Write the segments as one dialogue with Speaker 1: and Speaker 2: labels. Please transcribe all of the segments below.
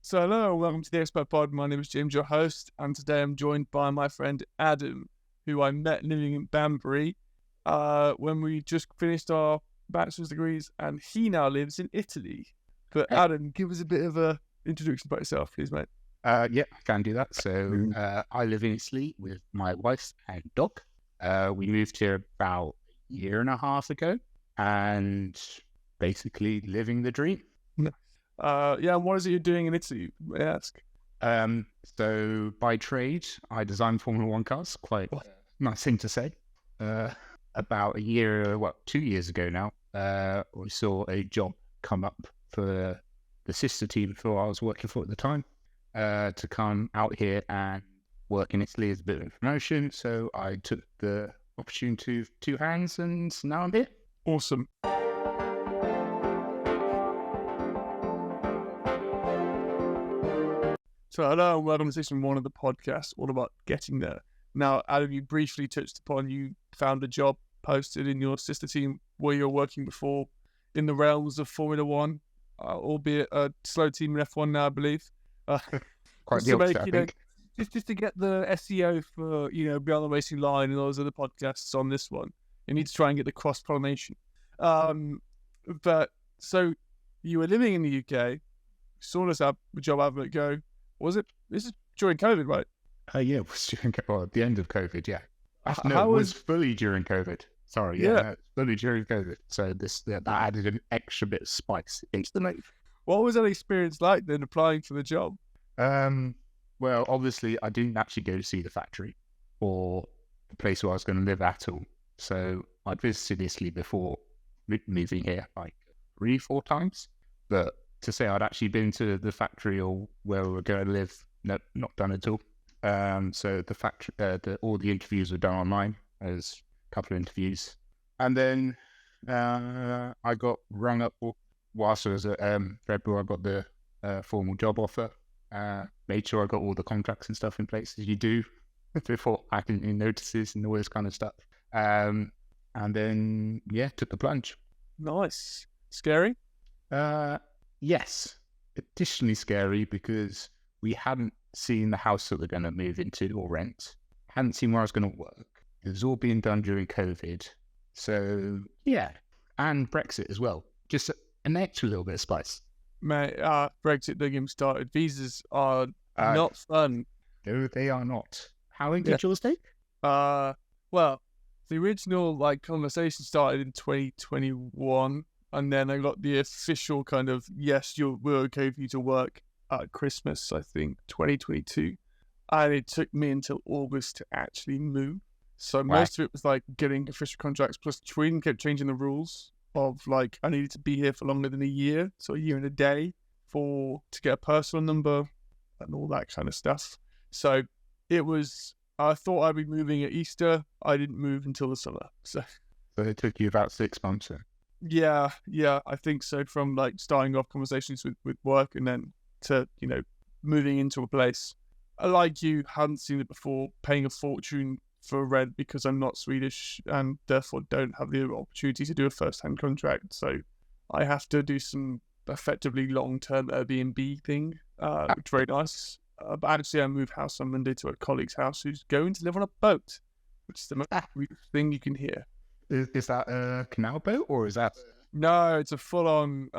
Speaker 1: So hello, welcome to the Expat Pod. My name is James, your host, and today I'm joined by my friend Adam, who I met living in Banbury when we just finished our bachelor's degrees, and he now lives in Italy. But Adam, give us a bit of a introduction about yourself, please, mate.
Speaker 2: Yeah, I can do that. So I live in Italy with my wife and dog. We moved here about a year and a half ago, and basically living the dream.
Speaker 1: And what is it you're doing in Italy, may I ask?
Speaker 2: So by trade, I design Formula 1 cars. Quite a nice thing to say. About 2 years ago now, we saw a job come up for the sister team who I was working for at the time, to come out here and work in Italy as a bit of a promotion. So I took the opportunity with two hands, and now I'm here.
Speaker 1: Awesome. So hello and welcome to season 1 of the podcast, all about getting there. Now, Adam, you briefly touched upon you found a job posted in your sister team where you're working before in the realms of Formula 1, albeit a slow team in F1 now, I believe.
Speaker 2: Quite the opposite, I think.
Speaker 1: Just to get the SEO for, Beyond the Racing Line and those other podcasts on this one, you need to try and get the cross-pollination. But so you were living in the UK, saw this job advert go. This is during COVID, right?
Speaker 2: Yeah, it was during at the end of COVID, yeah.
Speaker 1: It
Speaker 2: was fully during COVID. Sorry, yeah. It's fully during COVID. So that added an extra bit of spice into the move.
Speaker 1: What was that experience like then applying for the job?
Speaker 2: Well, obviously, I didn't actually go to see the factory or the place where I was going to live at all. So I'd visited Italy before moving here, like 3-4 times. But to say I'd actually been to the factory or where we were going to live, no, not done at all. So the factory, all the interviews were done online. There's a couple of interviews, and then I got rung up whilst I was at February. I got the formal job offer. Made sure I got all the contracts and stuff in place as you do before acting in notices and all this kind of stuff. And then took the plunge.
Speaker 1: Nice. Scary?
Speaker 2: Yes. Additionally scary because we hadn't seen the house that we're going to move into or rent. Hadn't seen where I was going to work. It was all being done during COVID. So, yeah. And Brexit as well. Just an extra little bit of spice.
Speaker 1: Mate, Brexit, don't get me started. Visas are not fun.
Speaker 2: No, they are not. How long did yours take?
Speaker 1: Well, the original conversation started in 2021. And then I got the official kind of, yes, we're okay for you to work at Christmas, I think, 2022. And it took me until August to actually move. So most of it was getting official contracts, plus Sweden kept changing the rules of I needed to be here for longer than a year. So a year and a day to get a personal number and all that kind of stuff. So I thought I'd be moving at Easter. I didn't move until the summer. So
Speaker 2: it took you about 6 months then?
Speaker 1: Yeah, I think so. From starting off conversations with work and then to, moving into a place. Like you, hadn't seen it before, paying a fortune for rent because I'm not Swedish and therefore don't have the opportunity to do a first-hand contract. So I have to do some effectively long-term Airbnb thing, which is very nice. But actually I moved house on Monday to a colleague's house who's going to live on a boat, which is the most weird thing you can hear.
Speaker 2: Is that a canal boat or is that?
Speaker 1: No, it's a full-on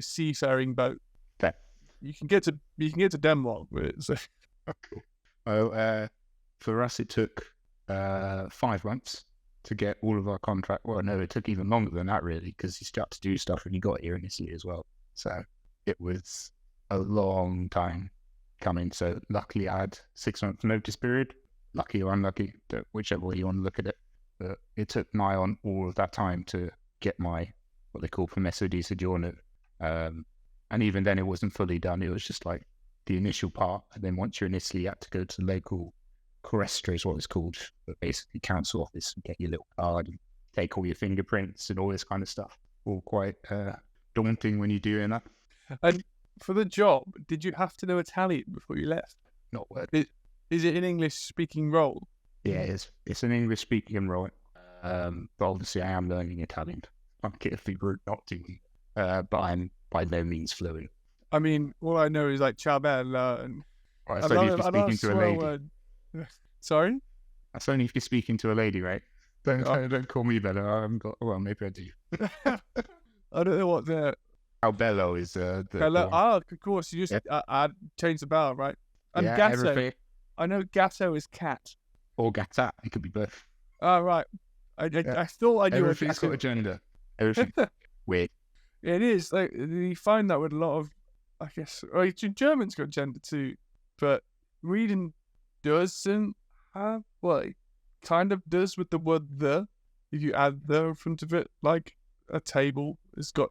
Speaker 1: seafaring boat.
Speaker 2: Okay.
Speaker 1: You can get to Denmark with it. So.
Speaker 2: Oh, cool. Well, for us it took 5 months to get all of our contract. Well, no, it took even longer than that really, because you start to do stuff when you got here in Italy as well. So it was a long time coming. So luckily I had 6 months notice period. Lucky or unlucky, whichever way you want to look at it. But it took nigh on all of that time to get my, what they call permesso di soggiorno. And even then it wasn't fully done. It was just the initial part. And then once you're in Italy, you had to go to the local Corestra is what it's called, but basically council office and get your little card and take all your fingerprints and all this kind of stuff. All quite daunting when you're doing that.
Speaker 1: And for the job, did you have to know Italian before you left?
Speaker 2: Not word.
Speaker 1: Is it an English-speaking role?
Speaker 2: Yeah, it's an English-speaking role. But obviously I am learning Italian. I'd be rude not to. But I'm by no means fluent.
Speaker 1: I mean, all I know is like ciao bella, and
Speaker 2: Well, that's only if you're speaking to a lady.
Speaker 1: word. Sorry?
Speaker 2: That's only if you're speaking to a lady, right? Don't call me Bella. I haven't got. Well, maybe I do.
Speaker 1: I don't know what the
Speaker 2: How Bello is the
Speaker 1: Bella.
Speaker 2: one.
Speaker 1: Ah, of course, you just change the bell, right? And
Speaker 2: Yeah,
Speaker 1: gatto.
Speaker 2: everything.
Speaker 1: I know gatto is cat.
Speaker 2: Or Gata. It could be both.
Speaker 1: Oh, right. I thought I knew
Speaker 2: Everything's got a gender. Everything weird.
Speaker 1: It is. Like, you find that with a lot of, I guess, German's got gender too, but reading doesn't have, well, it kind of does with the word the, if you add the in front of it, like a table has got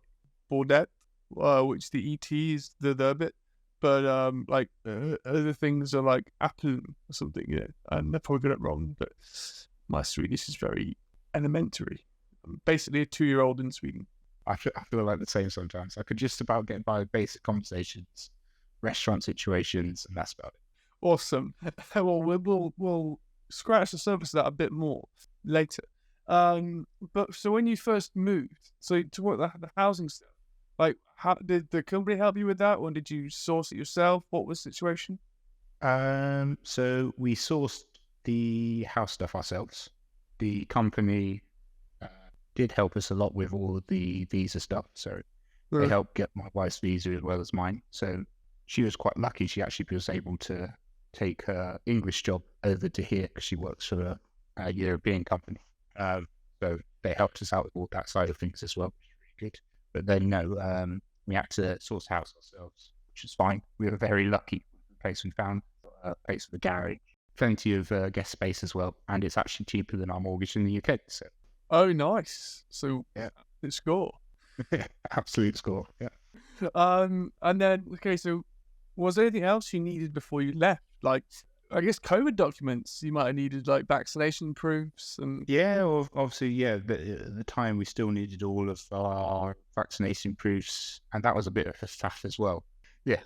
Speaker 1: bordet, which the ET is the bit, but other things are like apple or something, you know, and they're probably got it wrong, but my Swedish is very elementary. I'm basically a 2-year-old in Sweden.
Speaker 2: I feel like the same sometimes. I could just about get by basic conversations, restaurant situations, and that's about it.
Speaker 1: Awesome. Well, we'll scratch the surface of that a bit more later. But so when you first moved, so to what the housing stuff, like, how did the company help you with that, or did you source it yourself? What was the situation?
Speaker 2: So we sourced the house stuff ourselves. The company did help us a lot with all the visa stuff. So they helped get my wife's visa as well as mine. So she was quite lucky. She actually was able to take her English job over to here because she works for a European company. So they helped us out with all that side of things as well, which is really good. But then we had to source a house ourselves, which is fine. We were very lucky with the place we found, a place with a garage, plenty of guest space as well, and it's actually cheaper than our mortgage in the UK. So.
Speaker 1: Oh, nice. So
Speaker 2: yeah,
Speaker 1: it's score.
Speaker 2: Absolute score. Yeah.
Speaker 1: And then okay, so was there anything else you needed before you left? Like, I guess COVID documents you might have needed, like vaccination proofs and.
Speaker 2: Yeah, obviously, yeah. At the time, we still needed all of our vaccination proofs, and that was a bit of a faff as well. Yeah,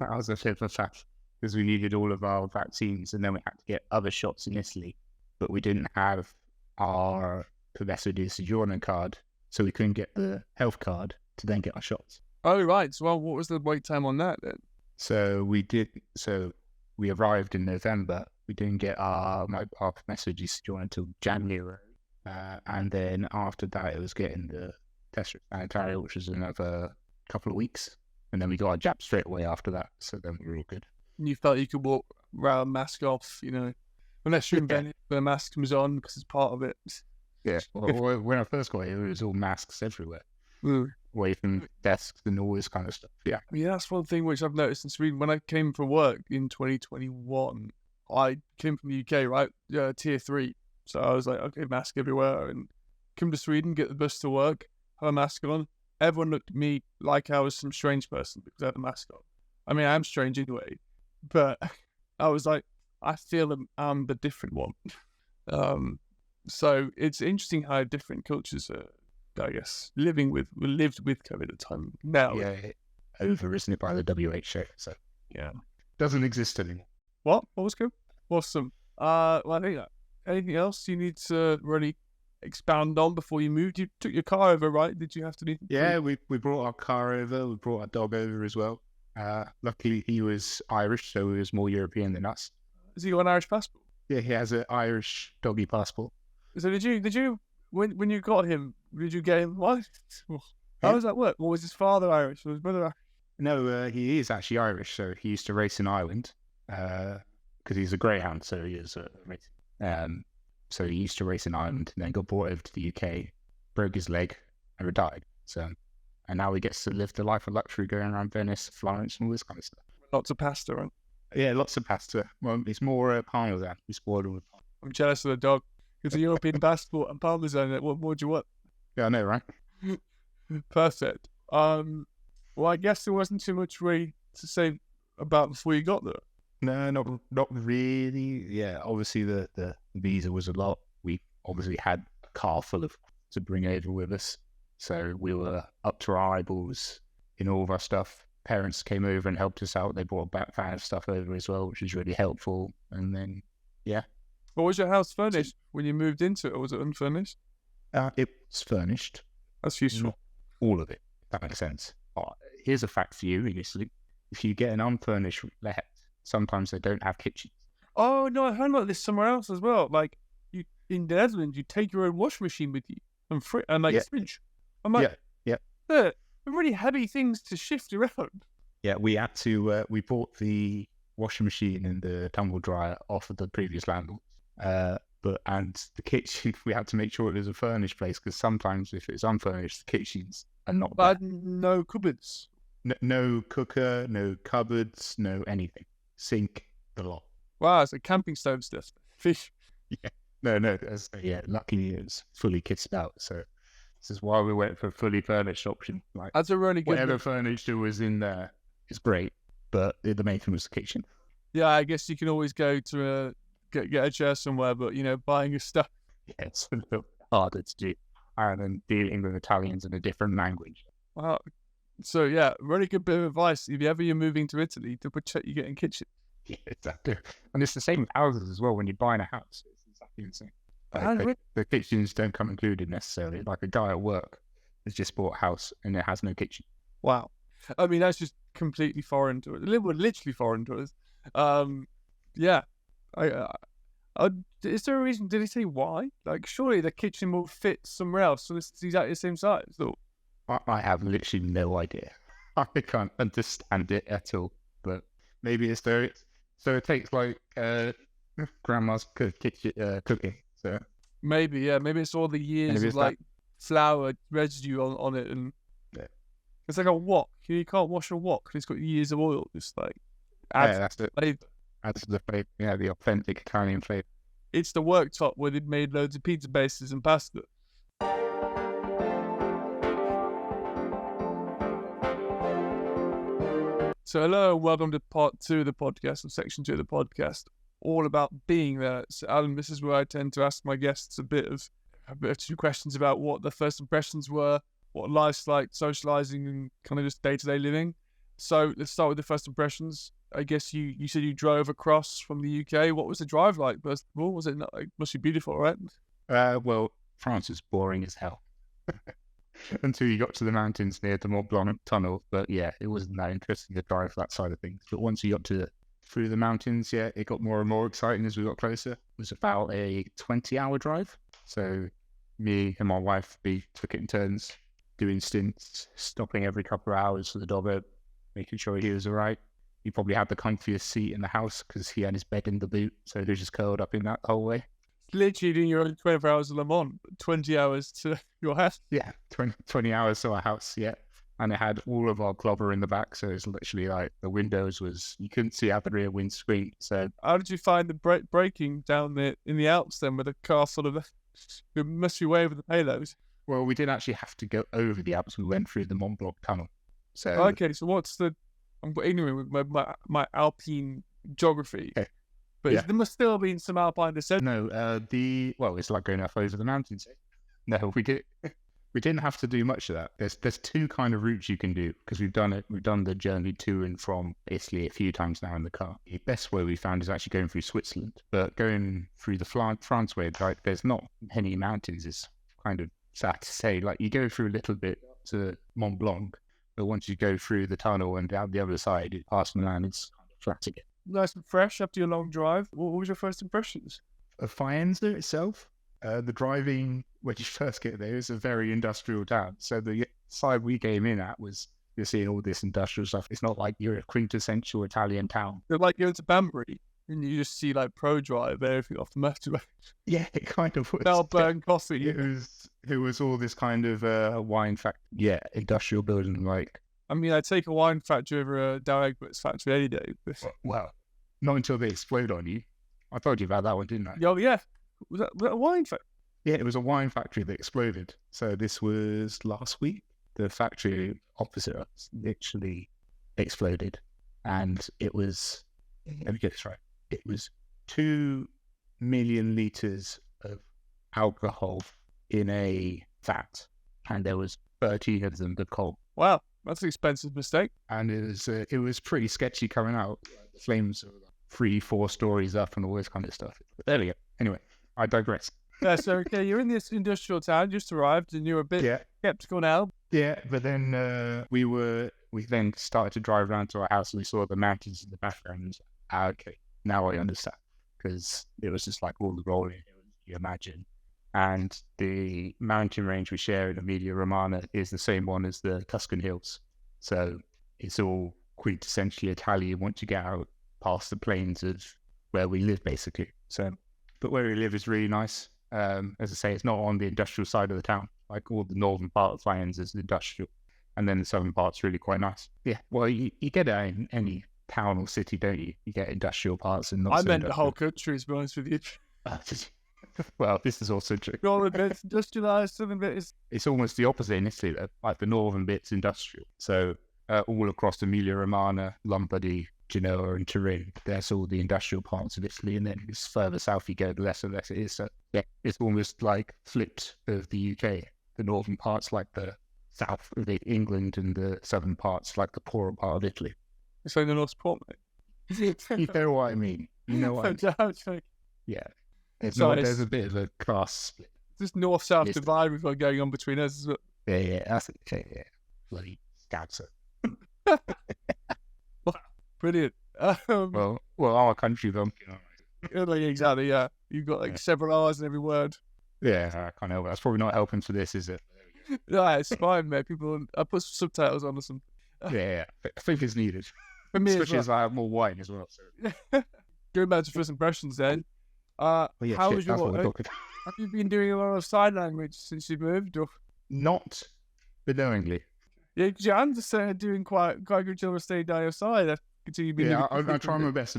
Speaker 2: that was a bit of a faff because we needed all of our vaccines, and then we had to get other shots in Italy, but we didn't have our Professor di Soggiorno card, so we couldn't get the health card to then get our shots.
Speaker 1: Oh, right. So, well, what was the wait time on that then?
Speaker 2: So we arrived in November. We didn't get our Professor di Soggiorno until January, and then after that, it was getting the test sanitario, which was another couple of weeks, and then we got our jab straight away after that. So then we were all good.
Speaker 1: You felt you could walk around, mask off, you know, unless you're in Venice, the mask comes on because it's part of it.
Speaker 2: Yeah, well, when I first got here, it was all masks everywhere, away from desks and all this kind of stuff. Yeah.
Speaker 1: Yeah, that's one thing which I've noticed in Sweden. When I came for work in 2021, I came from the UK, right? Tier 3. So I was like, okay, mask everywhere. And come to Sweden, get the bus to work, have a mask on. Everyone looked at me like I was some strange person because I had a mask on. I mean, I am strange anyway. But I was like, I feel I'm the different one. So it's interesting how different cultures are, I guess, lived with COVID at the time. Now,
Speaker 2: yeah, over, isn't it, by the WHO? So
Speaker 1: yeah,
Speaker 2: doesn't exist anymore.
Speaker 1: What was good? Awesome. Well, I think anything else you need to really expound on before you moved? You took your car over, right? Did you have to?
Speaker 2: Yeah, we brought our car over. We brought our dog over as well. Luckily, he was Irish, so he was more European than us.
Speaker 1: Has he got an Irish passport?
Speaker 2: Yeah, he has an Irish doggy passport.
Speaker 1: So did you when you got him? Did you get him? What? How does that work? Or was his father Irish? Or his brother Irish?
Speaker 2: No, he is actually Irish. So he used to race in Ireland because he's a greyhound. So he is so he used to race in Ireland and then got brought over to the UK, broke his leg, and retired. So and now he gets to live the life of luxury, going around Venice, Florence, and all this kind of stuff.
Speaker 1: Lots of pasta, right?
Speaker 2: Yeah, lots of pasta. Well, it's more parmesan. We spoiled him with parmesan.
Speaker 1: I'm jealous of the dog. It's a European passport and parmesan. What more do you want?
Speaker 2: Yeah, I know, right?
Speaker 1: Perfect. Well, I guess there wasn't too much really to say about before you got there.
Speaker 2: No, not really. Yeah, obviously the visa was a lot. We obviously had a car full of to bring over with us, so we were up to our eyeballs in all of our stuff. Parents came over and helped us out. They brought a back van of stuff over as well, which was really helpful. And then, yeah.
Speaker 1: What was your house furnished when you moved into it, or was it unfurnished?
Speaker 2: It was furnished.
Speaker 1: That's useful.
Speaker 2: Not all of it, if that makes sense. here's a fact for you in Italy. If you get an unfurnished let, sometimes they don't have kitchens.
Speaker 1: Oh, no, I heard about this somewhere else as well. Like, in the Netherlands, you take your own washing machine with you and fridge. I'm like, they're really heavy things to shift around.
Speaker 2: Yeah, we had to, we bought the washing machine and the tumble dryer off of the previous landlord. And the kitchen, we had to make sure it was a furnished place, because sometimes if it's unfurnished, the kitchens are not there.
Speaker 1: No cupboards.
Speaker 2: No cooker, no cupboards, no anything. Sink, the lot.
Speaker 1: Wow, it's like camping stove stuff. Fish.
Speaker 2: Yeah. No. Luckily it was fully kitted out. So this is why we went for a fully furnished option. Like,
Speaker 1: that's a really good.
Speaker 2: Whatever furniture was in there is great, but the main thing was the kitchen.
Speaker 1: Yeah, I guess you can always go to get a chair somewhere, but buying your stuff.
Speaker 2: Yeah, it's a little harder to do, and then dealing with Italians in a different language.
Speaker 1: Wow. So yeah, really good bit of advice. If you're moving to Italy, double check you get a kitchen.
Speaker 2: Yeah, exactly. And it's the same with houses as well. When you're buying a house, it's exactly the same. Like, the kitchens don't come included necessarily. Like a guy at work has just bought a house and it has no kitchen.
Speaker 1: Wow. I mean, that's just completely foreign to us. Literally foreign to us. Yeah. Is there a reason? Did he say why? Like, surely the kitchen will fit somewhere else, so it's exactly the same size. So
Speaker 2: I have literally no idea. I can't understand it at all. But maybe it's there. So it takes like grandma's cooking. So
Speaker 1: maybe it's all the years of like flour residue on it, and it's like a wok. You can't wash a wok. It's got years of oil. Just like
Speaker 2: that's the flavor. That's the flavor. Yeah, the authentic Italian flavor.
Speaker 1: It's the worktop where they've made loads of pizza bases and pasta. So hello and welcome to part 2 of the podcast, or section 2 of the podcast, all about being there. So Adam, this is where I tend to ask my guests a bit of 2 questions about what their first impressions were, what life's like, socializing, and kind of just day-to-day living. So let's start with the first impressions. I guess you said you drove across from the UK. What was the drive like? First of all, was it not, like, must be beautiful, right?
Speaker 2: Well, France is boring as hell. Until you got to the mountains near the Mont Blanc tunnel. But yeah, it wasn't that interesting to drive that side of things. But once you got through the mountains, yeah, it got more and more exciting as we got closer. It was about a 20-hour drive. So me and my wife, we took it in turns, doing stints, stopping every couple of hours for the doggo, making sure he was all right. He probably had the comfiest seat in the house because he had his bed in the boot. So he was just curled up in that whole way.
Speaker 1: Literally doing your own 24 hours of Le Mans, 20 hours to your house.
Speaker 2: Yeah, 20 hours to our house, yeah. And it had all of our clobber in the back, so it's literally like the windows you couldn't see out the rear windscreen. So
Speaker 1: how did you find the braking down there in the Alps then with a car sort of, it must be way over the payload?
Speaker 2: Well, we didn't actually have to go over the Alps, we went through the Mont Blanc tunnel. So
Speaker 1: okay, so I'm ignorant with my Alpine geography. Okay. But yeah. There must still be some Alpine descent. No,
Speaker 2: it's like going up over the mountains. No, we didn't have to do much of that. There's 2 kind of routes you can do, because we've done it. We've done the journey to and from Italy a few times now in the car. The best way we found is actually going through Switzerland, but going through the France way, like there's not many mountains. It's kind of sad to say. Like you go through a little bit to Mont Blanc, but once you go through the tunnel and down the other side, past Milan, it's kind of flat again.
Speaker 1: Nice and fresh after your long drive. What was your first impressions?
Speaker 2: Of Faenza itself, the driving when you first get there is a very industrial town. So the side we came in at was you're seeing all this industrial stuff. It's not like you're a quintessential Italian town.
Speaker 1: It's like going to Banbury and you just see like ProDrive, everything off the motorway.
Speaker 2: Yeah, it kind of was.
Speaker 1: Melbourne coffee.
Speaker 2: It was all this kind of wine factory. Yeah, industrial building like.
Speaker 1: I mean, I'd take a wine factory over a Dow Egberts factory any day.
Speaker 2: Well, not until they explode on you. I told you about that one, didn't I?
Speaker 1: Oh, yeah. Was that a wine factory?
Speaker 2: Yeah, it was a wine factory that exploded. So this was last week. The factory opposite us literally exploded. And it was, let me get this right, it was 2 million litres of alcohol in a vat. And there was 13 of them that cold.
Speaker 1: Wow. That's an expensive mistake.
Speaker 2: And it was pretty sketchy coming out. The flames were 3-4 stories up and all this kind of stuff. But there we go. Anyway, I digress.
Speaker 1: Yeah, so okay, you're in this industrial town, just arrived, and you're a bit skeptical now.
Speaker 2: Yeah, but then we were we then started to drive around to our house and we saw the mountains in the background. And okay, now I understand, because it was just like all the rolling hills you imagine. And the mountain range we share in Emilia-Romagna is the same one as the Tuscan hills. So it's all quintessentially Italian once you get out past the plains of where we live, basically. So, but where we live is really nice. As I say, it's not on the industrial side of the town. Like all the northern part of Florence is industrial, and then the southern part's really quite nice. Yeah, well, you get it in any town or city, don't you? You get industrial parts and not
Speaker 1: I
Speaker 2: so
Speaker 1: meant the
Speaker 2: industrial.
Speaker 1: whole country, to be honest with you.
Speaker 2: Well, this is also true.
Speaker 1: Northern bit's industrialised, southern bit is...
Speaker 2: It's almost the opposite in Italy, though. Like the northern bit's industrial. So all across Emilia-Romagna, Lombardy, Genoa and Turin, there's all the industrial parts of Italy, and then it's further south you go, the less and less it is. So yeah, it's almost like flipped of the UK. The northern parts like the south of England, and the southern parts like the poorer part of Italy.
Speaker 1: It's only the North Port, mate.
Speaker 2: You know what I mean? You know what I mean? Yeah. There's a bit of a class split.
Speaker 1: This north-south divide we've got going on between us as well.
Speaker 2: Yeah, that's it. Yeah. Bloody scouser.
Speaker 1: Brilliant.
Speaker 2: Well, our country, though.
Speaker 1: Exactly, yeah. You've got several R's in every word.
Speaker 2: Yeah, I can't help it. That's probably not helping for this, is it?
Speaker 1: No, it's fine, mate. I put some subtitles on or something.
Speaker 2: Yeah. I think it's needed.
Speaker 1: For me,
Speaker 2: especially as I have more wine as well. So.
Speaker 1: Going back to first impressions then. Have you been doing a lot of sign language since you moved? Or?
Speaker 2: Not unknowingly.
Speaker 1: Yeah, because your hands are doing quite a good job of staying down your side.
Speaker 2: I'm trying my best.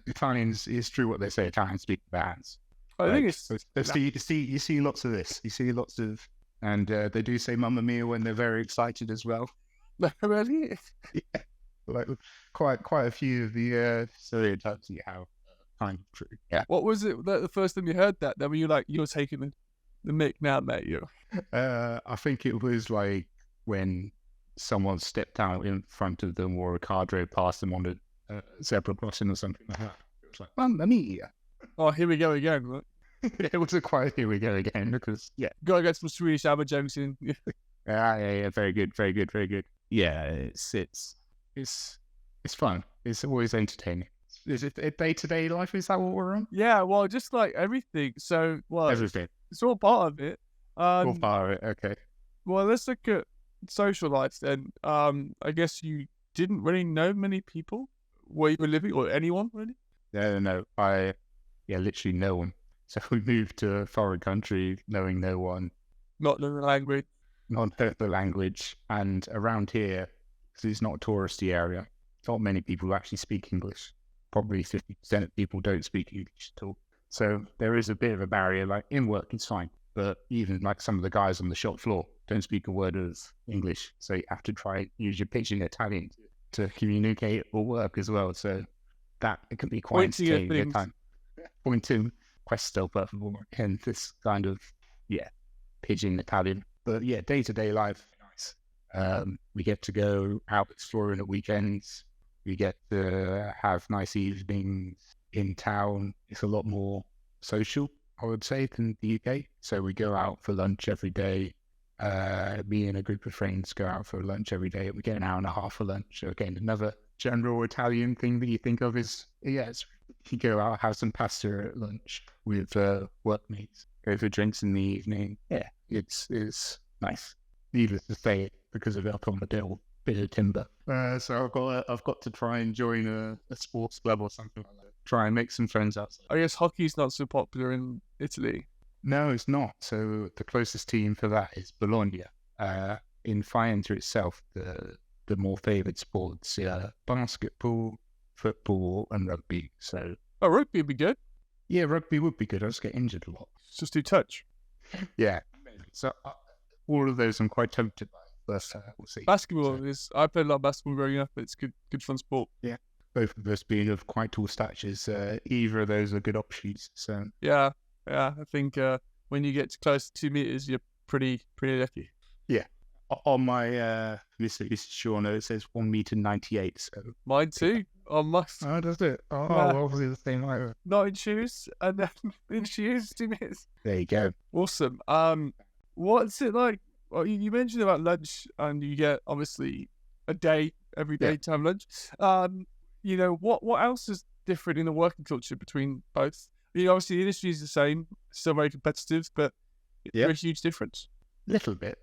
Speaker 2: Italian is true what they say. Italians speak with their hands.
Speaker 1: I think
Speaker 2: you see lots of this. You see lots of, and they do say "Mamma Mia" when they're very excited as well.
Speaker 1: Really?
Speaker 2: Yeah, like quite a few of the stereotypes you have. Kind of true. Yeah.
Speaker 1: What was it the first time you heard that? Then were you like, you're taking the mick now, mate? You.
Speaker 2: I think it was like when someone stepped out in front of them, or a car drove past them on a zebra crossing or something like that. It was like, "Mamma mia!"
Speaker 1: Oh, here we go again. Right?
Speaker 2: It was a quiet "here we go again" because
Speaker 1: gotta get some Swedish ABBA jokes in.
Speaker 2: Yeah. Very good. Yeah, it's fun. It's always entertaining. Is it a day-to-day life? Is that what we're on?
Speaker 1: Yeah, well, just like everything. So,
Speaker 2: everything.
Speaker 1: It's all part of it.
Speaker 2: All part of it, okay.
Speaker 1: Well, let's look at social life then. I guess you didn't really know many people where you were living, or anyone, really?
Speaker 2: No. I literally no one. So we moved to a foreign country, knowing no one.
Speaker 1: Not knowing the language.
Speaker 2: Not knowing the language. And around here, because it's not a touristy area, not many people actually speak English. Probably 50% of people don't speak English at all. So there is a bit of a barrier. Like in work, it's fine. But even like some of the guys on the shop floor don't speak a word of English. So you have to try and use your pidgin Italian to communicate or work as well. So that it can be quite entertaining at times. Pointing, questo, per favor, and this kind of, pidgin Italian. But yeah, day-to-day life, nice. We get to go out exploring at weekends. We get to have nice evenings in town. It's a lot more social, I would say, than the UK. So we go out for lunch every day. Me and a group of friends go out for lunch every day. We get an hour and a half for lunch. So again, another general Italian thing that you think of is, you go out, have some pasta at lunch with workmates, go for drinks in the evening. Yeah, it's nice. Needless to say, because of up on the hill. Bit of timber. So I've got to try and join a sports club or something like that. Try and make some friends outside.
Speaker 1: I guess hockey's not so popular in Italy.
Speaker 2: No, it's not. So the closest team for that is Bologna. In Faenza itself, the more favoured sports are basketball, football, and rugby. So
Speaker 1: rugby would be good.
Speaker 2: Yeah, rugby would be good. I just get injured a lot.
Speaker 1: Just do touch.
Speaker 2: Yeah. So all of those I'm quite tempted by. But we'll see.
Speaker 1: Basketball I played a lot of basketball growing up. It's good fun sport.
Speaker 2: Yeah, both of us being of quite tall statures, either of those are good options. So
Speaker 1: yeah. I think when you get close to 2 meters, you're pretty lucky.
Speaker 2: Yeah. On my this is Sean. It says 1.98 So
Speaker 1: mine too. On my.
Speaker 2: Oh, does it? Obviously the same height.
Speaker 1: Not in shoes, and then in shoes 2 meters.
Speaker 2: There you go.
Speaker 1: Awesome. What's it like Well, you mentioned about lunch, and you get obviously a day every day
Speaker 2: Yeah.
Speaker 1: to have lunch. What else is different in the working culture between both? Obviously the industry is the same, still very competitive, but is there a huge difference?
Speaker 2: Little bit.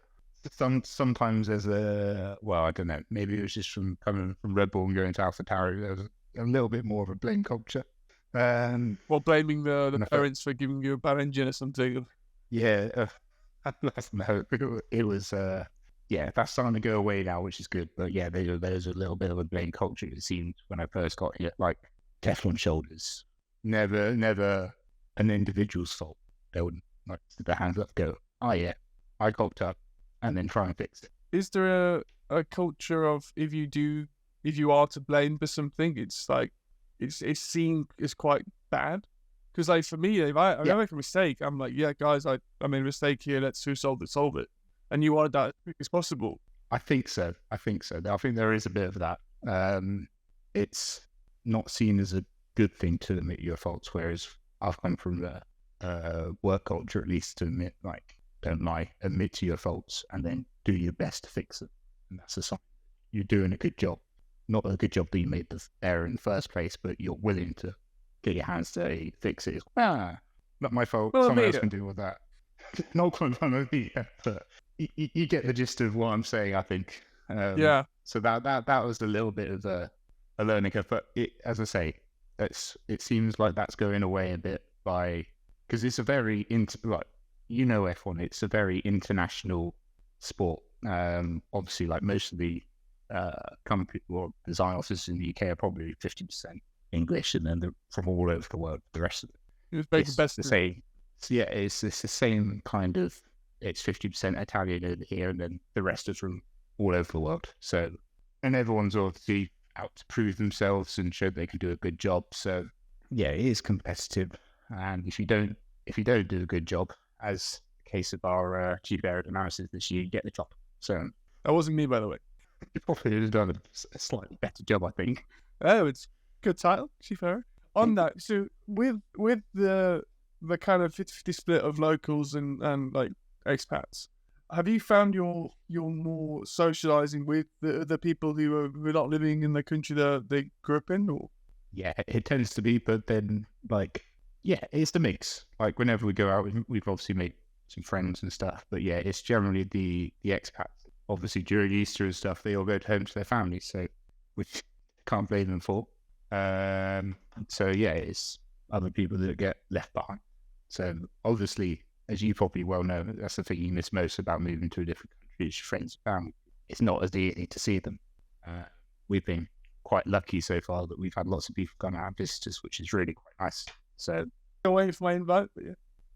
Speaker 2: Sometimes there's I don't know. Maybe it was just from coming from Red Bull and going to AlphaTauri. There was a little bit more of a blame culture.
Speaker 1: Blaming the parents for giving you a bad engine or something.
Speaker 2: Yeah, no, it was. That's starting to go away now, which is good. But yeah, there's a little bit of a blame culture. It seemed when I first got here, like Teflon shoulders. Never an individual's fault. They wouldn't like stick their hands up, go, oh yeah, I cocked up, and then try and fix it.
Speaker 1: Is there a culture of if you are to blame for something, it's like it's seen as quite bad? Because like for me, if I make a mistake, I'm like, yeah, guys, I made a mistake here. Let's solve it. And you want that as quick as possible.
Speaker 2: I think so. I think there is a bit of that. It's not seen as a good thing to admit your faults, whereas I've come from the work culture, at least, to admit, like, don't lie, admit to your faults, and then do your best to fix it. And that's a sign you're doing a good job. Not a good job that you made the error in the first place, but you're willing to get your hands dirty, fix it. Not my fault.
Speaker 1: Well,
Speaker 2: someone else can deal with that. Not quite on me, but you get the gist of what I'm saying, I think. So that was a little bit of a learning curve, but as I say, it seems like that's going away a bit because it's a very F1. It's a very international sport. Obviously, like most of the company or design offices in the UK are probably 50% English, and then they're from all over the world. The rest of it, it's the same. So yeah, it's the same kind of. It's 50% Italian over here, and then the rest is from all over the world. So, and everyone's obviously out to prove themselves and show they can do a good job. So, yeah, it is competitive, and if you don't do a good job, as the case of our chief aerodynamicist this year, you get the job. So
Speaker 1: that wasn't me, by the way.
Speaker 2: You probably would have done a slightly better job, I think.
Speaker 1: Oh, it's good title, chief aero. On that, so with the kind of 50-50 split of locals and like expats, have you found you're more socializing with the people who are not living in the country that they grew up in? Or
Speaker 2: yeah, it tends to be, but then it's the mix. Like whenever we go out, we've obviously made some friends and stuff, but yeah, it's generally the expats. Obviously during Easter and stuff, they all go home to their families, so which can't blame them for. So yeah, it's other people that get left behind. So obviously, as you probably well know, that's the thing you miss most about moving to a different country is your friends and family. It's not as easy to see them. We've been quite lucky so far that we've had lots of people come out and visit us, which is really quite nice. So
Speaker 1: go waiting for my invite, but yeah.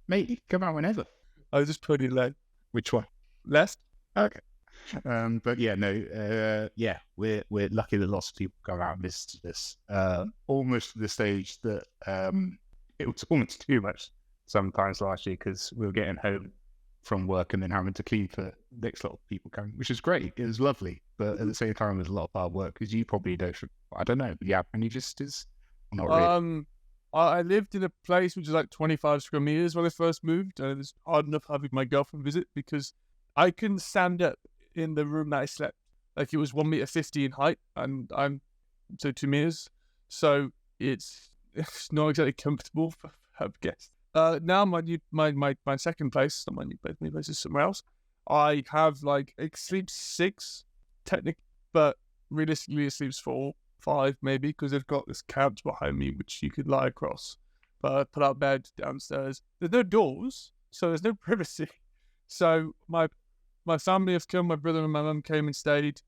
Speaker 2: Mate, come out whenever.
Speaker 1: I was just putting it left.
Speaker 2: Which one?
Speaker 1: Left.
Speaker 2: Okay. But yeah, no, we're lucky that lots of people come out and visit us. Almost to the stage that it was almost too much sometimes last year because we were getting home from work and then having to clean for the next lot of people coming, which is great. It was lovely, but at the same time, it was a lot of hard work because you probably don't. I don't know. Yeah, any visitors? Not really.
Speaker 1: I lived in a place which is like 25 square meters when I first moved, and it was hard enough having my girlfriend visit because I couldn't stand up in the room that I slept. Like it was 1.50 meters in height, and I'm 2 meters, so it's not exactly comfortable for guests. Now my second place, not my new place, my place is somewhere else. I have like it sleeps 6, technically, but realistically it sleeps 4, 5 maybe, because they've got this couch behind me which you could lie across. But I put out bed downstairs. There's no doors, so there's no privacy. So my family have come. My brother and my mum came and stayed.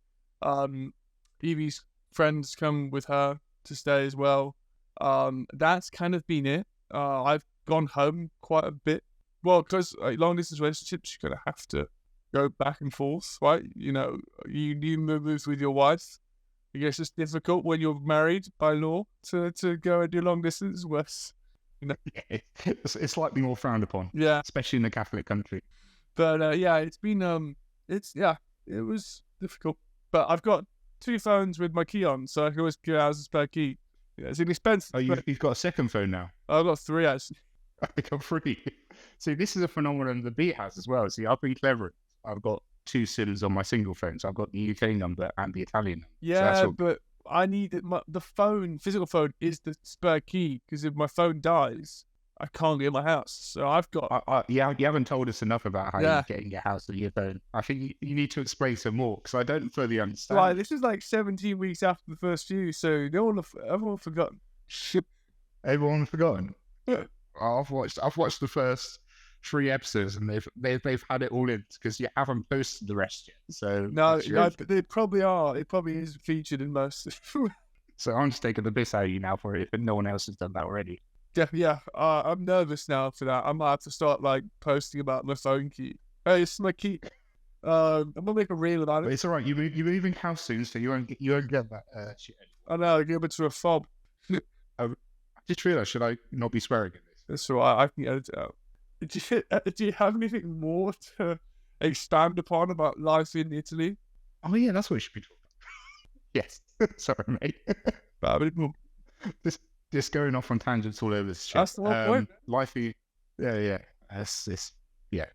Speaker 1: Evie's friends come with her to stay as well. That's kind of been it. I've gone home quite a bit. Well, because long distance relationships, you're gonna have to go back and forth, right? You know, you move with your wife. I guess it's difficult when you're married by law to go and do long distance. Worse, you know.
Speaker 2: It's slightly more frowned upon.
Speaker 1: Yeah,
Speaker 2: especially in a Catholic country.
Speaker 1: But it's been it was difficult. But I've got 2 phones with my key on, so I can always get out as a spare key. Yeah, it's inexpensive.
Speaker 2: Oh, you've got a second phone now?
Speaker 1: I've got 3 actually.
Speaker 2: I got 3. See, this is a phenomenon the Beat has as well. See, I've been clever. I've got two SIMs on my single phone. So I've got the UK number and the Italian number. So
Speaker 1: Yeah,
Speaker 2: that's all.
Speaker 1: but I need it. The physical phone is the spare key, because if my phone dies, I can't get in my house. So I've got.
Speaker 2: Yeah, you haven't told us enough about how
Speaker 1: Yeah.
Speaker 2: you get in your house with your phone. I think you need to explain some more, because I don't fully understand.
Speaker 1: Like, this is like 17 weeks after the first few, so everyone forgotten.
Speaker 2: Everyone's forgotten. I've watched the first 3 episodes, and they've had it all in, because you haven't posted the rest yet. So
Speaker 1: No, they probably are. It probably is featured in most.
Speaker 2: So I'm just taking the piss out of you now for it, but no one else has done that already.
Speaker 1: Yeah. I'm nervous now for that. I might have to start like posting about my phone key. Hey, it's my key. I'm gonna make a reel about
Speaker 2: But
Speaker 1: it.
Speaker 2: it's all right. You're moving house soon, so you won't get that shit.
Speaker 1: I know. I give it to a fob.
Speaker 2: I just realised, should I not be swearing in this?
Speaker 1: That's all right. I can edit it out. Do you have anything more to expand upon about life in Italy?
Speaker 2: Oh yeah, that's what we should be talking about. Yes. Sorry, mate. Just going off on tangents all over this shit.
Speaker 1: That's the whole point.
Speaker 2: Lifey, yeah. Yeah.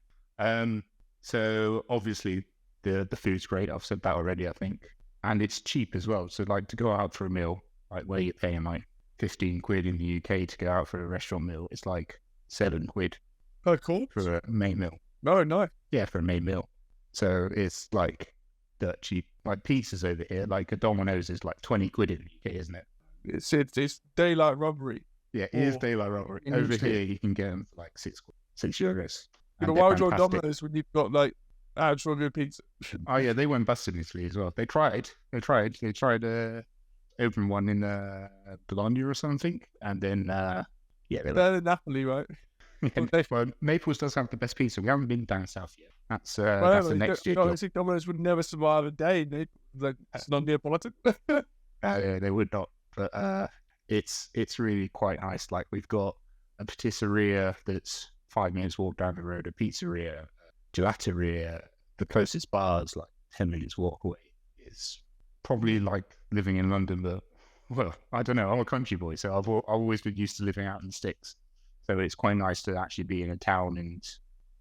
Speaker 2: So obviously the food's great. I've said that already, I think, and it's cheap as well. So like, to go out for a meal, like where you're paying like 15 quid in the UK to go out for a restaurant meal, it's like 7 quid
Speaker 1: Oh, cool.
Speaker 2: for a main meal.
Speaker 1: No, no.
Speaker 2: Yeah, for a main meal. So it's like dirt cheap. Like pizzas over here, like a Domino's is like 20 quid in the UK, isn't it?
Speaker 1: It's daylight robbery.
Speaker 2: Yeah, it is daylight robbery.
Speaker 1: in
Speaker 2: Over
Speaker 1: Italy.
Speaker 2: here, you can get them for like 6 euros.
Speaker 1: But
Speaker 2: And
Speaker 1: why
Speaker 2: they're
Speaker 1: would you want
Speaker 2: fantastic.
Speaker 1: Domino's when you've got like actual good pizza?
Speaker 2: Oh yeah, they went bust in Italy as well. They tried open one in Bologna or something, and then they were
Speaker 1: Better than Napoli, right?
Speaker 2: well, Naples does have the best pizza. We haven't been down south yet. That's the next year.
Speaker 1: I think Domino's would never survive a day. It's not Neapolitan.
Speaker 2: They would not, but it's really quite nice. Like, we've got a patisseria that's 5 minutes walk down the road, a pizzeria, a gelateria. The closest bar is like 10 minutes walk away. It's probably like living in London, but well, I don't know. I'm a country boy, so I've always been used to living out in the sticks. So it's quite nice to actually be in a town and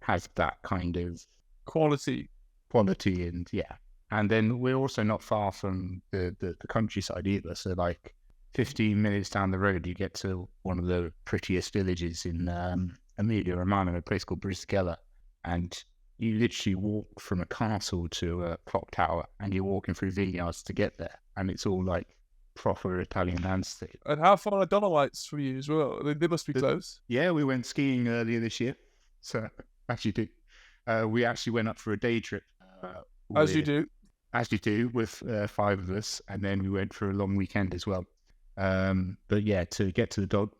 Speaker 2: have that kind of
Speaker 1: Quality.
Speaker 2: and yeah. And then we're also not far from the countryside either. So like 15 minutes down the road, you get to one of the prettiest villages in Emilia Romagna, a place called Briskella. And you literally walk from a castle to a clock tower, and you're walking through vineyards to get there. And it's all like proper Italian landscape.
Speaker 1: And how far are Dolomites from you as well? They must be close.
Speaker 2: Yeah, we went skiing earlier this year. So we actually went up for a day trip.
Speaker 1: As you do.
Speaker 2: As you do, with 5 of us, and then we went for a long weekend as well. But yeah, to get to the dog,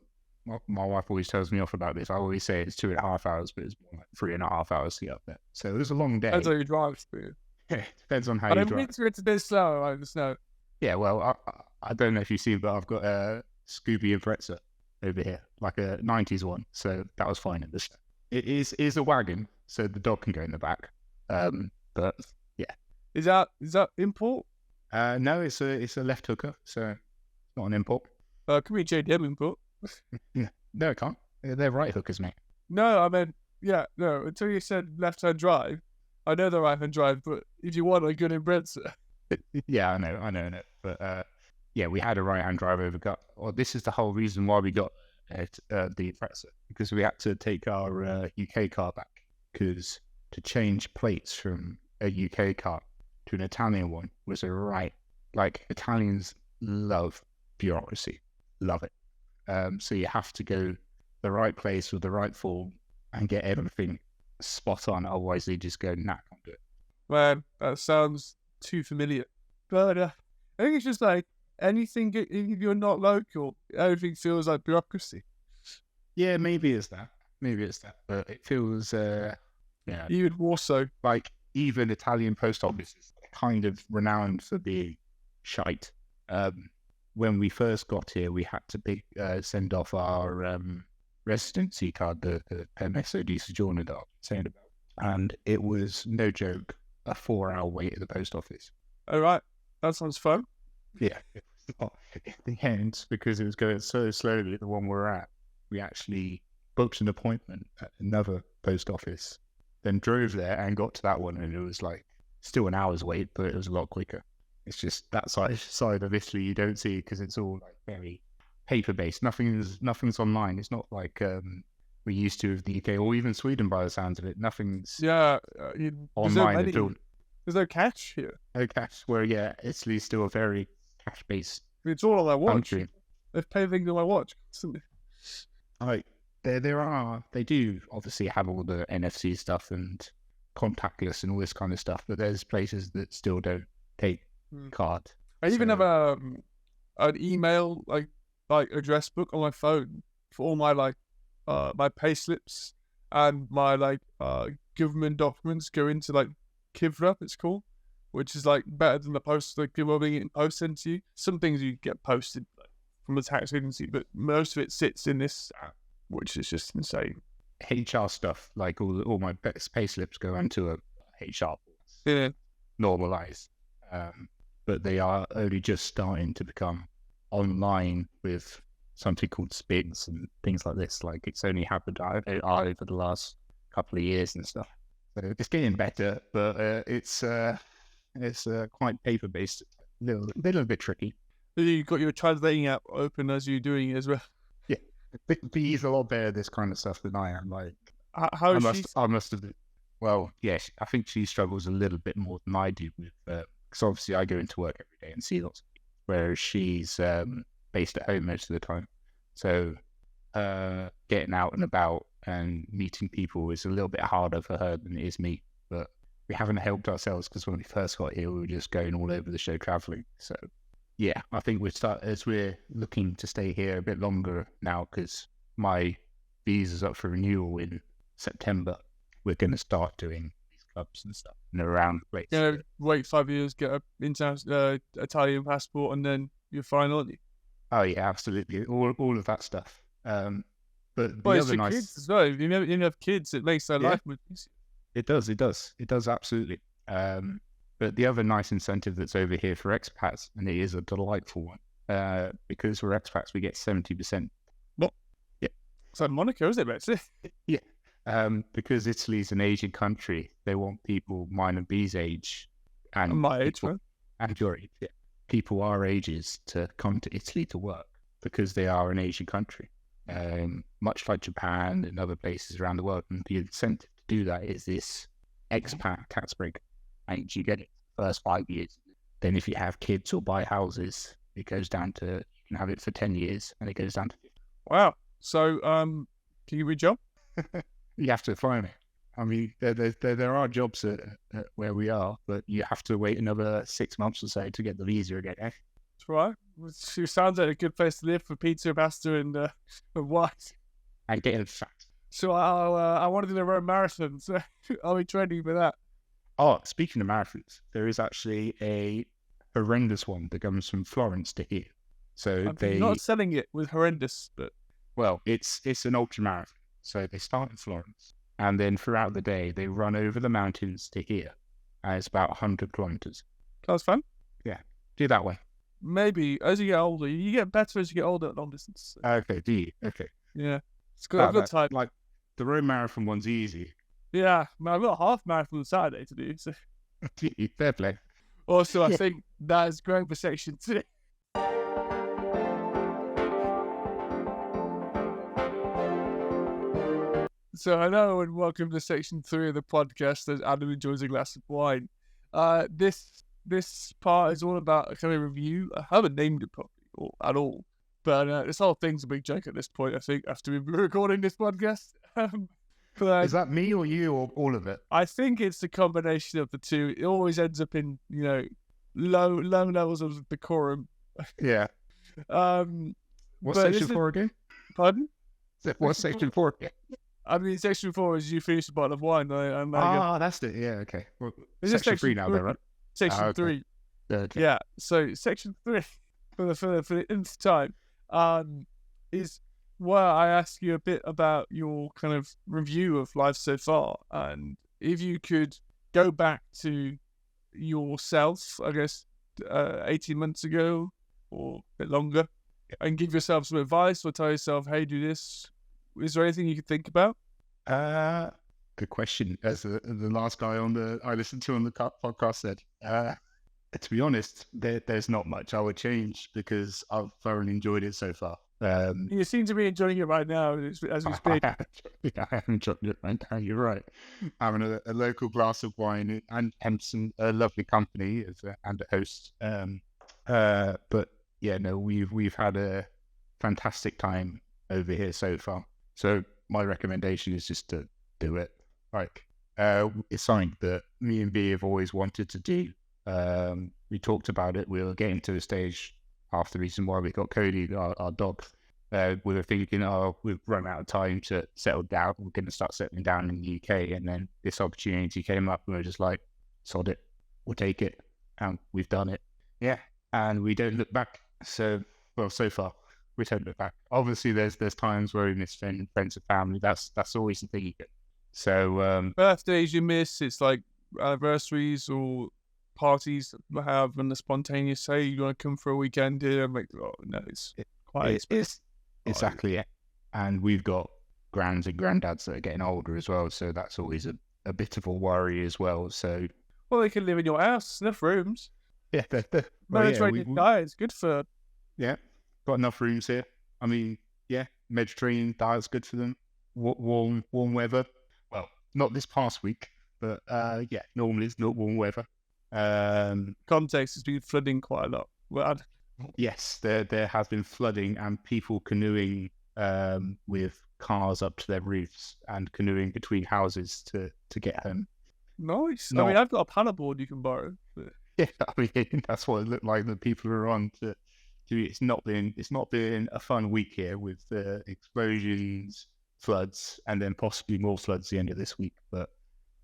Speaker 2: my wife always tells me off about this. I always say it's 2.5 hours, but it's more like 3.5 hours to get up there. So it was a long day.
Speaker 1: Depends how you drive.
Speaker 2: Depends on how
Speaker 1: I
Speaker 2: you
Speaker 1: don't
Speaker 2: drive.
Speaker 1: mean to it's a bit slow over the snow.
Speaker 2: Yeah, well, I don't know if you've seen, but I've got a Scooby and Pretzer over here, like a 90s one. So that was fine in the snow. It is a wagon, so the dog can go in the back. But yeah.
Speaker 1: Is that import?
Speaker 2: No, it's a left hooker, so it's not an import.
Speaker 1: Can we JDM import?
Speaker 2: No, it can't. They're right hookers, mate.
Speaker 1: No, I mean, yeah, no. Until you said left-hand drive, I know the right-hand drive, but if you want a good impressor.
Speaker 2: Yeah, I know. But yeah, we had a right-hand drive over got. Well, this is the whole reason why we got the impressor, because we had to take our UK car back, because to change plates from a UK car to an Italian one was a right. Like, Italians love bureaucracy, love it. So you have to go the right place with the right form and get everything spot on. Otherwise, they just go, nah, can't do it.
Speaker 1: Man, that sounds too familiar. But I think it's just like anything, if you're not local, everything feels like bureaucracy.
Speaker 2: Yeah, maybe it's that. But it feels,
Speaker 1: Even more so.
Speaker 2: like even Italian post offices are kind of renowned for being shite. When we first got here, we had to send off our residency card, the permesso di soggiorno that I was saying about. And it was, no joke, a 4-hour wait at the post office.
Speaker 1: All right, that sounds fun.
Speaker 2: Yeah, it was not in the end, because it was going so slowly at the one we're at. We actually booked an appointment at another post office, then drove there and got to that one, and it was like Still an hour's wait, but it was a lot quicker. It's just that side of Italy you don't see because it's all like very paper based. Nothing's online. It's not like we used to with the UK or even Sweden by the sounds of it. Nothing's online at all.
Speaker 1: There's no cash here.
Speaker 2: No cash. Where Italy's still a very cash based.
Speaker 1: It's all on my watch.
Speaker 2: Country.
Speaker 1: They've paid things on my watch.
Speaker 2: Like they do obviously have all the NFC stuff and contactless and all this kind of stuff, but there's places that still don't take card.
Speaker 1: I even have an email like address book on my phone for all my my pay slips and my government documents go into Kivra, it's called, which is better than the post, people being getting post sent to you. Some things you get posted from the tax agency, but most of it sits in this app, which is just insane.
Speaker 2: HR stuff, like all my pay slips go into a HR normalized, but they are only just starting to become online with something called spins and things like this. Like it's only happened over the last couple of years and stuff. So it's getting better, but it's quite paper based, little bit tricky.
Speaker 1: You've got your translating app open as you're doing it as well.
Speaker 2: Yeah, but he's a lot better at this kind of stuff than I am. Like,
Speaker 1: I
Speaker 2: must have. Well, yes, I think she struggles a little bit more than I do with, because obviously I go into work every day and see lots of people, whereas she's based at home most of the time. So getting out and about and meeting people is a little bit harder for her than it is me. But we haven't helped ourselves because when we first got here, we were just going all over the show traveling. So yeah, I think we're looking to stay here a bit longer now because my visa's up for renewal in September. We're going to start doing these clubs and stuff and around the place.
Speaker 1: Yeah, wait 5 years, get an international Italian passport, and then you're fine, aren't you?
Speaker 2: Oh yeah, absolutely, all of that stuff. But the
Speaker 1: it's
Speaker 2: other
Speaker 1: for
Speaker 2: nice
Speaker 1: kids as well. If you have kids, it makes their life much easier.
Speaker 2: It does absolutely. But the other nice incentive that's over here for expats, and it is a delightful one, because we're expats, we get 70%.
Speaker 1: What?
Speaker 2: Yeah.
Speaker 1: It's like Monaco, is it, actually?
Speaker 2: Yeah. Because Italy's an Asian country, they want people mine and B's age and
Speaker 1: my age, man.
Speaker 2: And your age. Yeah. People our ages to come to Italy to work because they are an Asian country, much like Japan and other places around the world. And the incentive to do that is this expat tax break. And you get it the first 5 years. Then if you have kids or buy houses, it goes down to, you can have it for 10 years and it goes down to 50.
Speaker 1: Wow. So, can you read job?
Speaker 2: You have to find it. I mean, there are jobs at where we are, but you have to wait another 6 months or so to get the visa again.
Speaker 1: That's right. It sounds like a good place to live for pizza, pasta, and wine.
Speaker 2: And getting fat.
Speaker 1: So I want to do the Rome Marathon, so I'll be training for that.
Speaker 2: Oh, speaking of marathons, there is actually a horrendous one that comes from Florence to here. So
Speaker 1: I'm not selling it with horrendous, but
Speaker 2: it's an ultra marathon. So they start in Florence, and then throughout the day they run over the mountains to here, and it's about 100 kilometers.
Speaker 1: That's fun.
Speaker 2: Yeah, do that way.
Speaker 1: Maybe as you get older, you get better as you get older at long distance.
Speaker 2: Okay, do you? Okay.
Speaker 1: Yeah, it's good. I've got time.
Speaker 2: Like the Rome Marathon one's easy.
Speaker 1: Yeah, man, I've got a half marathon on Saturday to do. So.
Speaker 2: Fair play.
Speaker 1: Also, I think that is great for section 2. So hello and welcome to section 3 of the podcast as Adam enjoys a glass of wine. This part is all about a kind of review. I haven't named it properly at all, but this whole thing's a big joke at this point, I think, after we've been recording this podcast.
Speaker 2: Is that me or you or all of it?
Speaker 1: I think it's a combination of the two. It always ends up in, low levels of decorum.
Speaker 2: Yeah. What's section 4 again?
Speaker 1: Pardon?
Speaker 2: What's section 4 again?
Speaker 1: I mean, section 4 is you finish a bottle of wine.
Speaker 2: That's it. Yeah, okay. Well, section 3 now, though, right?
Speaker 1: Section 3.
Speaker 2: Okay.
Speaker 1: Yeah, so section 3 for the nth time is where I ask you a bit about your kind of review of life so far, and if you could go back to yourself, I guess, 18 months ago or a bit longer, and give yourself some advice or tell yourself, hey, do this. Is there anything you could think about?
Speaker 2: good question. As the last guy I listened to on the podcast said, to be honest, there's not much I would change because I've thoroughly enjoyed it so far.
Speaker 1: You seem to be enjoying it right now as we speak.
Speaker 2: I am enjoying it right now. You're right. Having a local glass of wine and some lovely company and a host. But yeah, no, we've had a fantastic time over here so far. So my recommendation is just to do it. Like, it's something that me and B have always wanted to do. We talked about it. We were getting to a stage after the reason why we got Cody, our dog. We were thinking, we've run out of time to settle down. We're going to start settling down in the UK. And then this opportunity came up and we were just like, sod it. We'll take it. And we've done it. Yeah. And we don't look back. So far, we don't look back. Obviously, there's times where we miss friends and family. That's always the thing. So
Speaker 1: birthdays you miss, it's like anniversaries or parties that have and the spontaneous say you want to come for a weekend here. I'm like, oh no, it's quite expensive.
Speaker 2: Exactly it. And we've got grands and granddads that are getting older as well, so that's always a bit of a worry as well. So
Speaker 1: they can live in your house, enough rooms.
Speaker 2: Yeah,
Speaker 1: Mediterranean diet is good for.
Speaker 2: Yeah, got enough rooms here. I mean, yeah, Mediterranean diet's good for them. Warm weather. Well, not this past week, but yeah, normally it's not warm weather.
Speaker 1: Context has been flooding quite a lot. Well,
Speaker 2: yes, there has been flooding and people canoeing with cars up to their roofs and canoeing between houses to get home.
Speaker 1: Nice. I mean, I've got a paddleboard you can borrow. But...
Speaker 2: Yeah, I mean that's what it looked like. The people are on to. It's not been a fun week here with explosions, floods, and then possibly more floods the end of this week. But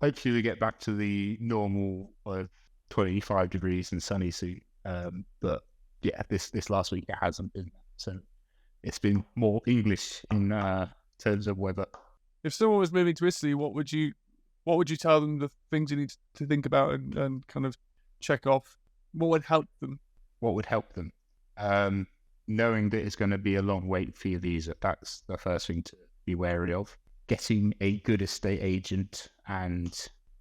Speaker 2: hopefully we get back to the normal of 25 degrees and sunny soon. But yeah, this last week it hasn't been. So it's been more English in terms of weather.
Speaker 1: If someone was moving to Italy, what would you tell them the things you need to think about and kind of check off? What would help them?
Speaker 2: What would help them? Knowing that it's going to be a long wait for your visa. That's the first thing to be wary of. Getting a good estate agent and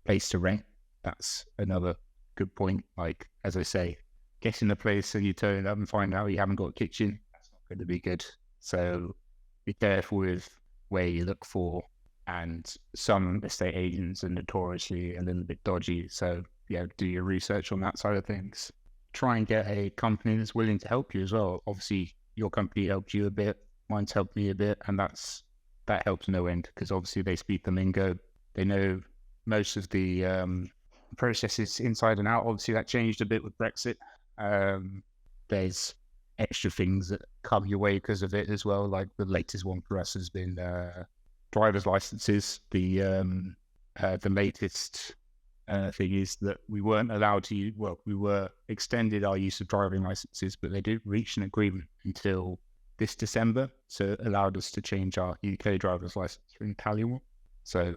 Speaker 2: place to rent. That's another good point. Like, as I say, getting a place and you turn up and find out you haven't got a kitchen, that's not going to be good. So be careful with where you look for. And some estate agents are notoriously a little bit dodgy. So yeah, do your research on that side of things. Try and get a company that's willing to help you as well. Obviously, your company helped you a bit, mine's helped me a bit, and that helps no end because obviously they speak the lingo. They know most of the processes inside and out. Obviously, that changed a bit with Brexit. There's extra things that come your way because of it as well. Like the latest one for us has been driver's licenses. The latest thing is that we weren't allowed to use, we were extended our use of driving licenses, but they didn't reach an agreement until this December. So it allowed us to change our UK driver's license for an Italian one. So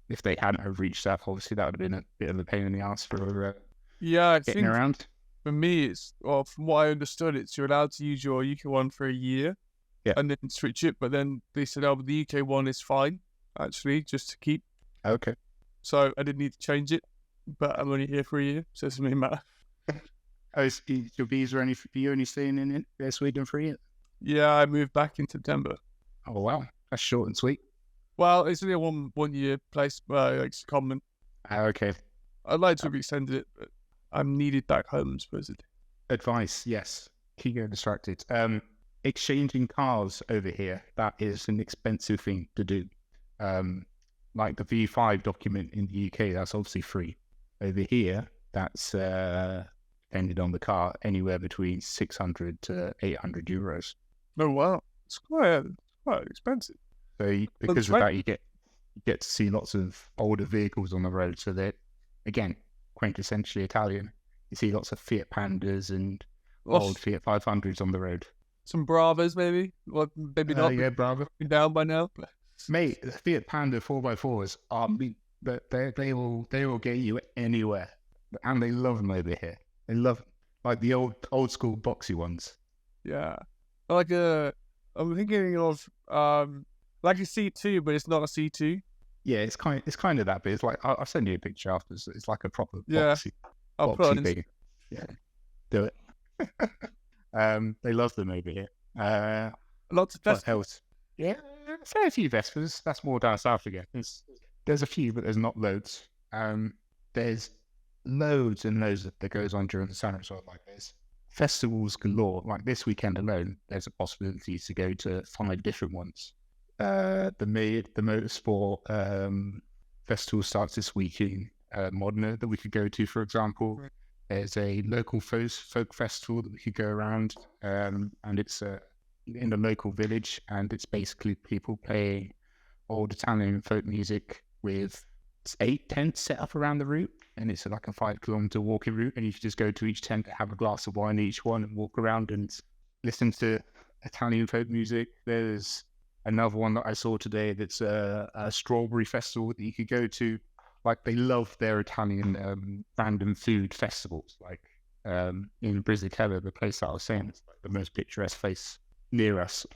Speaker 2: if they hadn't have reached that, obviously that would have been a bit of a pain in the ass for
Speaker 1: I
Speaker 2: getting around.
Speaker 1: For me, it's, from what I understood, you're allowed to use your UK one for a year and then switch it. But then they said, but the UK one is fine, actually, just to keep.
Speaker 2: Okay.
Speaker 1: So I didn't need to change it, but I'm only here for a year, so it doesn't really matter.
Speaker 2: Is your visa only staying in Sweden for a year?
Speaker 1: Yeah, I moved back in September.
Speaker 2: Oh wow, that's short and sweet.
Speaker 1: Well, it's only a one year place, it's common.
Speaker 2: Okay.
Speaker 1: I'd like to have extended it, but I'm needed back home, supposedly.
Speaker 2: Advice, yes. Keep getting distracted. Exchanging cars over here, that is an expensive thing to do. Like the V5 document in the UK, that's obviously free. Over here, that's depending on the car, anywhere between 600 to 800 euros.
Speaker 1: Oh wow, it's quite expensive.
Speaker 2: So because of that, you get to see lots of older vehicles on the road. So they're again quintessentially Italian. You see lots of Fiat Pandas and old Fiat 500s on the road. Some
Speaker 1: Bravas, maybe. Well, maybe not.
Speaker 2: Yeah, Brava.
Speaker 1: Down by now.
Speaker 2: Mate, the Fiat Panda 4x4s they will get you anywhere, and they love them over here. They love them. Like the old school boxy ones.
Speaker 1: Yeah, like I'm thinking of like a C2, but it's not a C2.
Speaker 2: Yeah, it's kind of that, but it's like I'll send you a picture after. It's like a proper
Speaker 1: Yeah, I'll put
Speaker 2: boxy
Speaker 1: it on.
Speaker 2: thing. Yeah, do it. They love them over here.
Speaker 1: Lots of
Speaker 2: What
Speaker 1: festivals.
Speaker 2: else? Yeah, fair few Vespers. That's more down south again. There's a few, but there's not loads. There's loads and loads that goes on during the summer as well. Like there's festivals galore. Like this weekend alone, there's a possibility to go to 5 different ones. The motorsport festival starts this week in Modena that we could go to, for example.
Speaker 1: Right.
Speaker 2: There's a local folk festival that we could go around, and it's in a local village, and it's basically people playing old Italian folk music with 8 tents set up around the route, and it's like a 5-kilometer walking route, and you can just go to each tent, have a glass of wine each one, and walk around and listen to Italian folk music. There's another one that I saw today that's a strawberry festival that you could go to. Like they love their Italian random food festivals. Like in Brisicella, the place that I was saying, it's like the most picturesque place near us.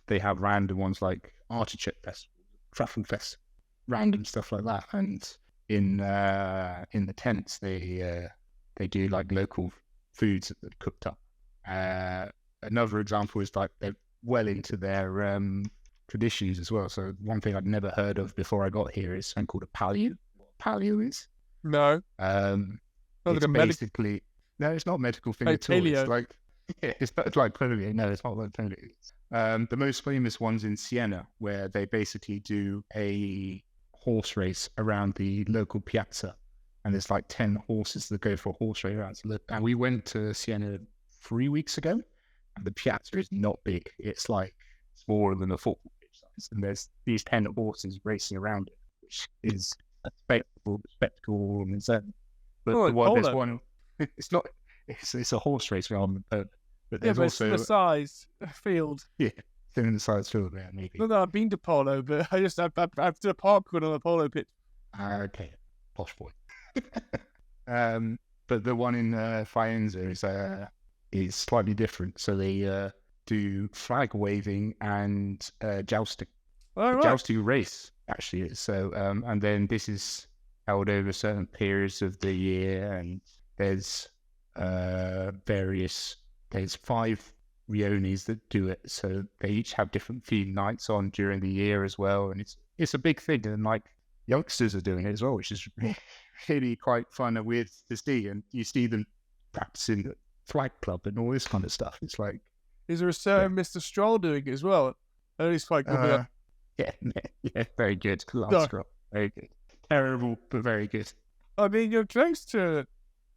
Speaker 2: They have random ones like artichoke festival, truffle festival, random stuff like that. And in the tents, they do like local foods that they've cooked up. Another example is like they're well into their traditions as well. So one thing I'd never heard of before I got here is something called a palio. What palio is?
Speaker 1: No.
Speaker 2: It's basically no, it's not a medical thing at all. It's like it's like polio. No, it's not like polio. The most famous one's in Siena, where they basically do a horse race around the local piazza, and there's like 10 horses that go for a horse race around. And we went to Siena 3 weeks ago, and the piazza is not big. It's like smaller than a football pitch size, and there's these 10 horses racing around it, which is a spectacle on its own. But there's one. It's not. It's a horse race rather than but there's also
Speaker 1: the size field.
Speaker 2: Yeah, in the size field there maybe.
Speaker 1: No, I've been to polo, but I just I've done a parkour on a polo pitch.
Speaker 2: Okay, posh boy. But the one in Faenza is slightly different. So they do flag waving and jousting.
Speaker 1: Right.
Speaker 2: Jousting race actually is. So and then this is held over certain periods of the year, and there's there's 5 Rionis that do it, so they each have different theme nights on during the year as well, and it's a big thing, and like youngsters are doing it as well, which is really quite fun and weird to see, and you see them practicing at flag club and all this kind of stuff. It's like,
Speaker 1: is there a certain Mr. Stroll doing it as well? I know he's quite good.
Speaker 2: Yeah, very good. Stroll, very good. Terrible, but very good.
Speaker 1: I mean, you're close to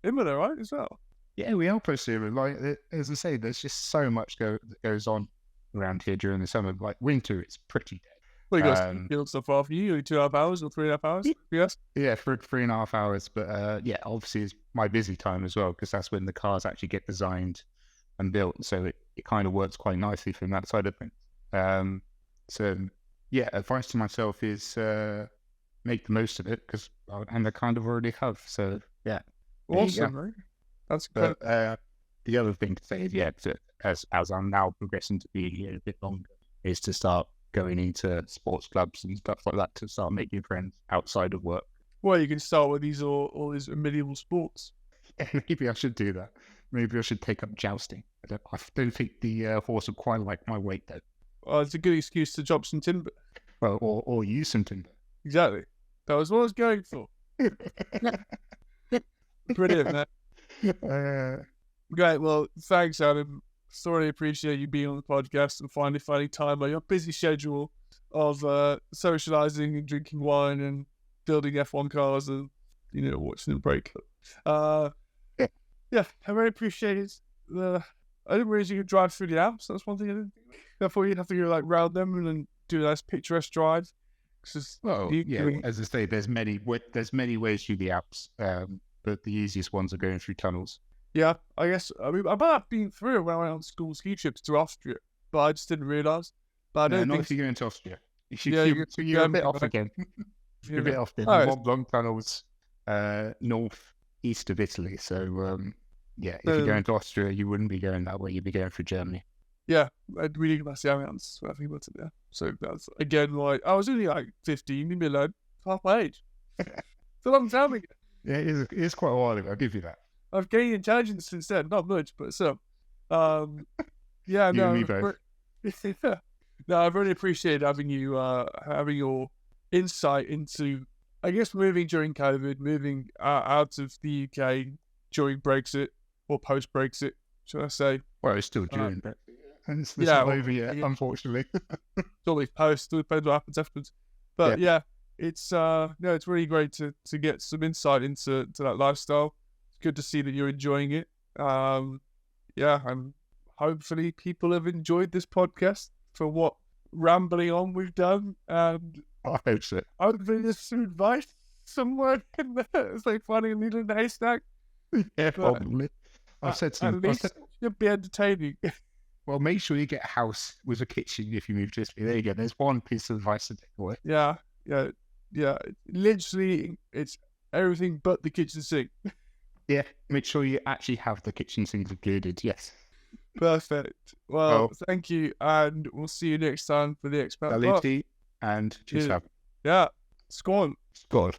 Speaker 1: Imola, right, as well?
Speaker 2: Yeah, we are close to Imola. Like, as I say, there's just so much that goes on around here during the summer. Like winter, it's pretty dead.
Speaker 1: Well, you got field so far for you, 2.5 hours or 3.5 hours? Yes.
Speaker 2: Yeah, for 3.5 hours. But yeah, obviously it's my busy time as well, because that's when the cars actually get designed and built. So it kind of works quite nicely from that side of things. So yeah, advice to myself is make the most of it, and I kind of already have. So yeah.
Speaker 1: Awesome, right? That's good.
Speaker 2: But the other thing to say is, as I'm now progressing to be here a bit longer, is to start going into sports clubs and stuff like that to start making friends outside of work.
Speaker 1: Well, you can start with all these medieval sports.
Speaker 2: Maybe I should do that. Maybe I should take up jousting. I don't think the horse would quite like my weight though.
Speaker 1: Well, it's a good excuse to drop some timber.
Speaker 2: Well, or use some timber.
Speaker 1: Exactly. That was what I was going for. Brilliant, man. Great. Well, thanks, Adam. Sorely appreciate you being on the podcast and finally finding time on your busy schedule of socializing and drinking wine and building F1 cars and, watching them break. Yeah, I very appreciate it. I didn't realize you could drive through the Alps. That's one thing I didn't think of. I thought you'd have to go round them and then do a nice picturesque drive.
Speaker 2: As I say, there's many ways through the Alps, but the easiest ones are going through tunnels.
Speaker 1: Yeah, I guess. I mean, I might have been through it when I went on school ski trips to Austria, but I just didn't realise. But I don't think
Speaker 2: if you're going to Austria.
Speaker 1: You're
Speaker 2: a bit off again. You're a bit off. There's long tunnels north east of Italy. So if you're going to Austria, you wouldn't be going that way. You'd be going through Germany.
Speaker 1: yeah, I really like the ambience when I think about it there. So that's again like I was only like 15, leave me alone, half my age. It's a long time ago.
Speaker 2: Yeah, it is quite a while ago. I'll give you that.
Speaker 1: I've gained intelligence since then, not much, but some. Yeah,
Speaker 2: You and
Speaker 1: no,
Speaker 2: me both.
Speaker 1: yeah. No, I've really appreciated having you, having your insight into, I guess, moving during COVID, moving out of the UK during Brexit or post Brexit, should I say?
Speaker 2: Well, it's still during Brexit. And it's
Speaker 1: yeah,
Speaker 2: not over yet, unfortunately.
Speaker 1: It's always post, it depends what happens afterwards. But yeah, it's it's really great to get some insight into that lifestyle. It's good to see that you're enjoying it. And hopefully people have enjoyed this podcast for what rambling on we've done. And
Speaker 2: I hope so.
Speaker 1: hopefully there's some advice somewhere in there. It's like finding a needle in a haystack.
Speaker 2: Yeah,
Speaker 1: But
Speaker 2: probably. I've said to
Speaker 1: at
Speaker 2: them,
Speaker 1: least it should be entertaining.
Speaker 2: well, make sure you get a house with a kitchen if you move to Italy. There you go. There's one piece of advice to take away.
Speaker 1: Yeah. Literally, it's everything but the kitchen sink.
Speaker 2: Yeah, make sure you actually have the kitchen sink included. Yes.
Speaker 1: Perfect. Well, thank you, and we'll see you next time for the Expat Pod.
Speaker 2: Saluti and cheers.
Speaker 1: Yeah. Scorn.
Speaker 2: Score.